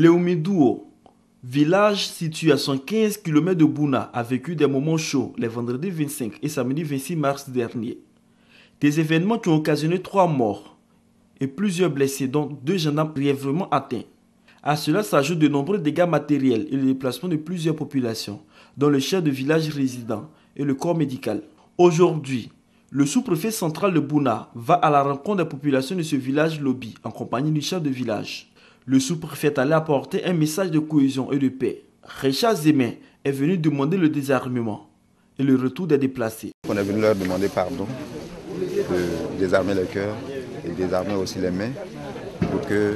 Léoumidouo, village situé à 115 km de Bouna, a vécu des moments chauds les vendredis 25 et samedi 26 mars dernier. Des événements qui ont occasionné 3 morts et plusieurs blessés, dont 2 gendarmes grièvement atteints. À cela s'ajoutent de nombreux dégâts matériels et le déplacement de plusieurs populations, dont le chef de village résident et le corps médical. Aujourd'hui, le sous-préfet central de Bouna va à la rencontre des populations de ce village Lobi en compagnie du chef de village. Le sous-préfet est allé apporter un message de cohésion et de paix. Richard Zemin est venu demander le désarmement et le retour des déplacés. On est venu leur demander pardon, de désarmer le cœur et désarmer aussi les mains pour que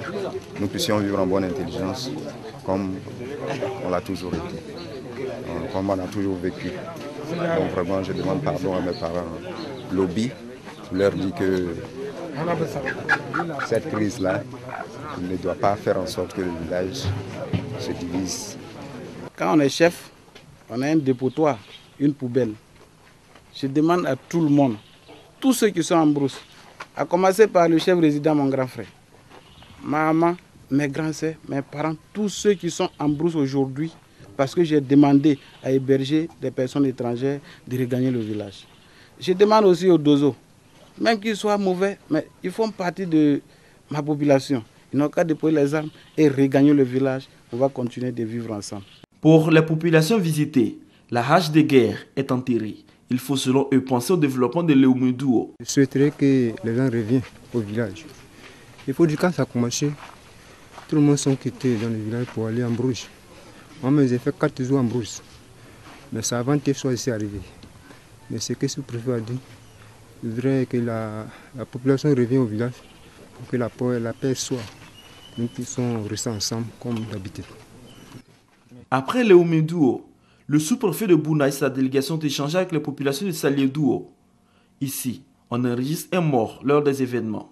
nous puissions vivre en bonne intelligence comme on l'a toujours été, comme on a toujours vécu. Donc vraiment je demande pardon à mes parents Lobi, je leur dis que cette crise-là ne doit pas faire en sorte que le village se divise. Quand on est chef, on a un dépotoir, une poubelle. Je demande à tout le monde, tous ceux qui sont en brousse, à commencer par le chef résident, mon grand frère, ma maman, mes grands-sœurs, mes parents, tous ceux qui sont en brousse aujourd'hui, parce que j'ai demandé à héberger des personnes étrangères de regagner le village. Je demande aussi aux Dozo, même qu'ils soient mauvais, mais ils font partie de ma population. Ils n'ont qu'à déployer les armes et regagner le village. On va continuer de vivre ensemble. Pour les populations visitées, la hache de guerre est enterrée. Il faut selon eux penser au développement de Léoumidouo. Je souhaiterais que les gens reviennent au village. Il faut dire quand ça a commencé, tout le monde s'est quitté dans le village pour aller en brousse. Moi, j'ai fait 4 jours en brousse. Mais ça avant que soit ici arrivé. Mais ce que le préfet a dit, je voudrais que la population revienne au village pour que la paix soit. Nous puissions rester ensemble comme d'habitude. Après Léoumidouo, le sous-préfet de Bouna et sa délégation ont échangé avec les populations de Saliédouo. Ici, on enregistre un mort lors des événements.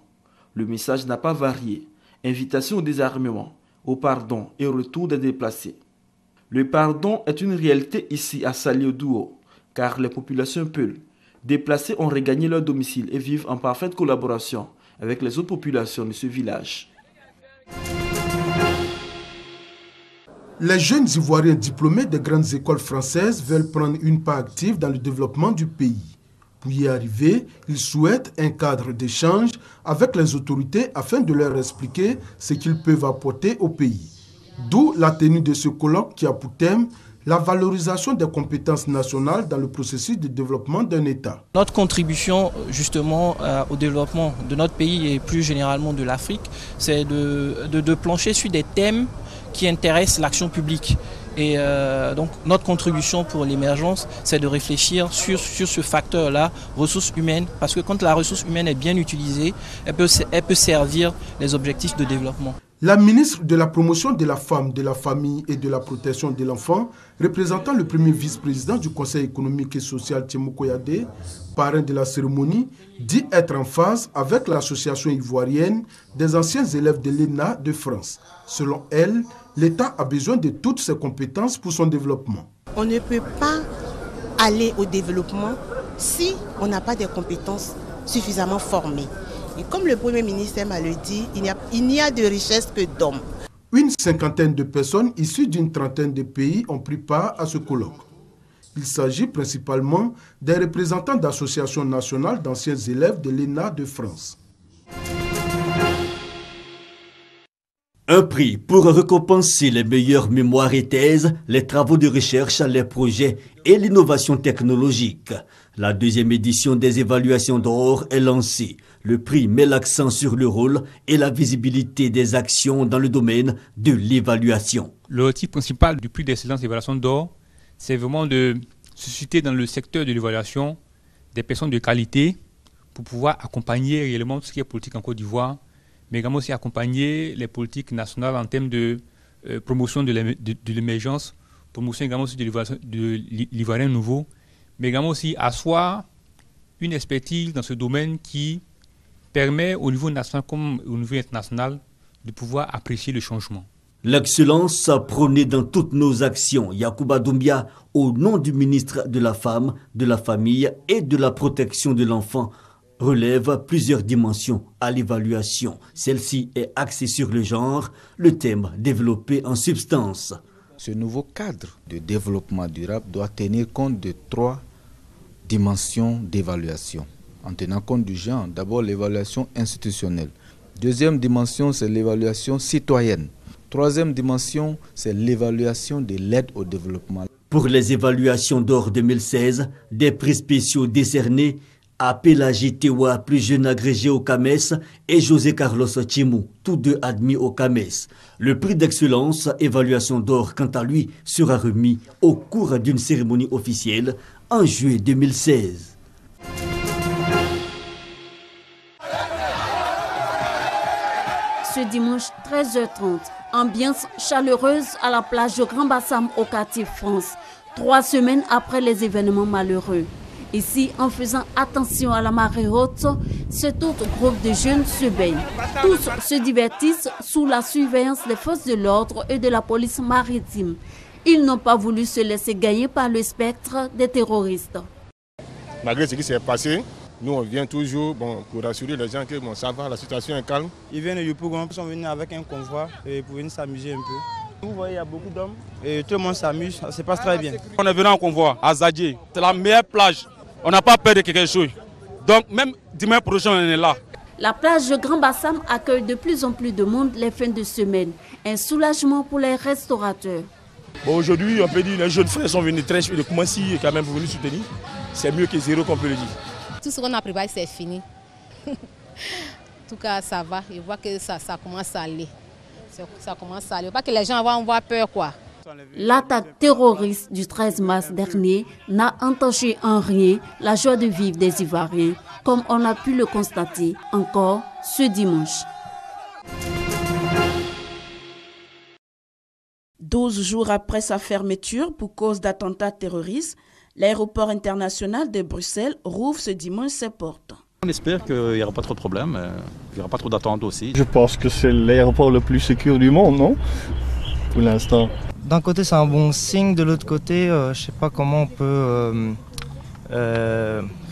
Le message n'a pas varié. Invitation au désarmement, au pardon et au retour des déplacés. Le pardon est une réalité ici à Saliédouo, car les populations Peul déplacées ont regagné leur domicile et vivent en parfaite collaboration avec les autres populations de ce village. Les jeunes Ivoiriens diplômés des grandes écoles françaises veulent prendre une part active dans le développement du pays. Pour y arriver, ils souhaitent un cadre d'échange avec les autorités afin de leur expliquer ce qu'ils peuvent apporter au pays. D'où la tenue de ce colloque qui a pour thème la valorisation des compétences nationales dans le processus de développement d'un État. Notre contribution justement au développement de notre pays et plus généralement de l'Afrique, c'est de plancher sur des thèmes qui intéressent l'action publique. Et donc notre contribution pour l'émergence, c'est de réfléchir sur ce facteur-là, ressources humaines, parce que quand la ressource humaine est bien utilisée, elle peut servir les objectifs de développement. La ministre de la Promotion de la Femme, de la Famille et de la Protection de l'Enfant, représentant le premier vice-président du Conseil économique et social Tchémou Koyadé, parrain de la cérémonie, dit être en phase avec l'association ivoirienne des anciens élèves de l'ENA de France. Selon elle, l'État a besoin de toutes ses compétences pour son développement. On ne peut pas aller au développement si on n'a pas des compétences suffisamment formées. Et comme le Premier ministre m'a le dit, il n'y a de richesse que d'hommes. Une 50aine de personnes issues d'une 30aine de pays ont pris part à ce colloque. Il s'agit principalement des représentants d'associations nationales d'anciens élèves de l'ENA de France. Un prix pour récompenser les meilleures mémoires et thèses, les travaux de recherche, les projets et l'innovation technologique. La 2e édition des évaluations d'or est lancée. Le prix met l'accent sur le rôle et la visibilité des actions dans le domaine de l'évaluation. L'objectif principal du prix d'excellence d'évaluation d'or, c'est vraiment de susciter dans le secteur de l'évaluation des personnes de qualité pour pouvoir accompagner réellement tout ce qui est politique en Côte d'Ivoire, mais également aussi accompagner les politiques nationales en termes de promotion de l'émergence, promotion également aussi de l'Ivoirien nouveau, mais également aussi asseoir une expertise dans ce domaine qui permet au niveau national comme au niveau international de pouvoir apprécier le changement. L'excellence prônée dans toutes nos actions. Yacouba Doumbia, au nom du ministre de la Femme, de la Famille et de la Protection de l'Enfant, relève plusieurs dimensions à l'évaluation. Celle-ci est axée sur le genre, le thème développé en substance. Ce nouveau cadre de développement durable doit tenir compte de 3 dimensions d'évaluation. En tenant compte du genre, d'abord l'évaluation institutionnelle. Deuxième dimension, c'est l'évaluation citoyenne. Troisième dimension, c'est l'évaluation de l'aide au développement. Pour les évaluations d'or 2016, des prix spéciaux décernés à Pélagie Tewa, plus jeune agrégé au CAMES, et José Carlos Chimou, tous deux admis au CAMES. Le prix d'excellence, évaluation d'or, quant à lui, sera remis au cours d'une cérémonie officielle en juillet 2016. Ce dimanche 13h30, ambiance chaleureuse à la plage de Grand Bassam au quartier France, 3 semaines après les événements malheureux. Ici, en faisant attention à la marée haute, cet autre groupe de jeunes se baigne. Tous se divertissent sous la surveillance des forces de l'ordre et de la police maritime. Ils n'ont pas voulu se laisser gagner par le spectre des terroristes. Malgré ce qui s'est passé, nous on vient toujours pour rassurer les gens que ça va, la situation est calme. Ils viennent de Yopougon, ils sont venus avec un convoi pour venir s'amuser un peu. Vous voyez, il y a beaucoup d'hommes et tout le monde s'amuse, ça se passe très bien. On est venu en convoi à Zadje, c'est la meilleure plage. On n'a pas peur de quelque chose. Donc même dimanche prochain, on est là. La plage de Grand Bassam accueille de plus en plus de monde les fins de semaine. Un soulagement pour les restaurateurs. Bon, aujourd'hui, on peut dire que les jeunes frères sont venus très de Koumassi quand même pour venir soutenir. C'est mieux que zéro qu'on peut le dire. Tout ce qu'on a préparé, c'est fini. En tout cas, ça va. Je vois que ça commence à aller. Ça commence à aller. Pas que les gens vont avoir peur, quoi. L'attaque terroriste du 13 mars dernier n'a entaché en rien la joie de vivre des Ivoiriens, comme on a pu le constater encore ce dimanche. 12 jours après sa fermeture pour cause d'attentats terroristes, l'aéroport international de Bruxelles rouvre ce dimanche ses portes. On espère qu'il n'y aura pas trop de problèmes, il n'y aura pas trop d'attentes aussi. Je pense que c'est l'aéroport le plus sécur du monde, non? Pour l'instant. D'un côté, c'est un bon signe, de l'autre côté, je ne sais pas comment on peut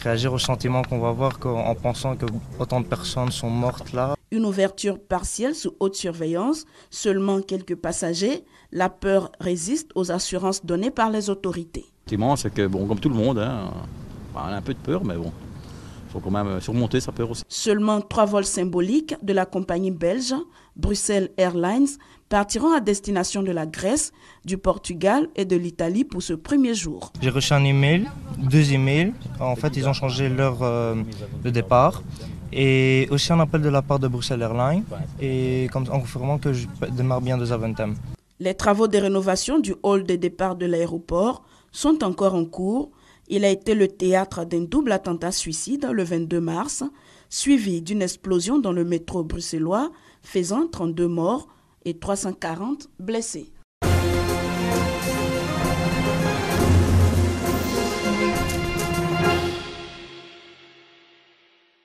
réagir au sentiment qu'on va avoir en pensant que autant de personnes sont mortes là. Une ouverture partielle sous haute surveillance, seulement quelques passagers. La peur résiste aux assurances données par les autorités. Effectivement, c'est que, bon, comme tout le monde, on a un peu de peur, mais bon, il faut quand même surmonter sa peur aussi. Seulement 3 vols symboliques de la compagnie belge, Bruxelles Airlines, partiront à destination de la Grèce, du Portugal et de l'Italie pour ce premier jour. J'ai reçu un email, 2 emails. En fait, ils ont changé l'heure de départ. Et aussi un appel de la part de Bruxelles Airlines, et en confirmant que je démarre bien de Zaventem. Les travaux de rénovation du hall de départ de l'aéroport sont encore en cours. Il a été le théâtre d'un double attentat suicide le 22 mars, suivi d'une explosion dans le métro bruxellois, faisant 32 morts et 340 blessés.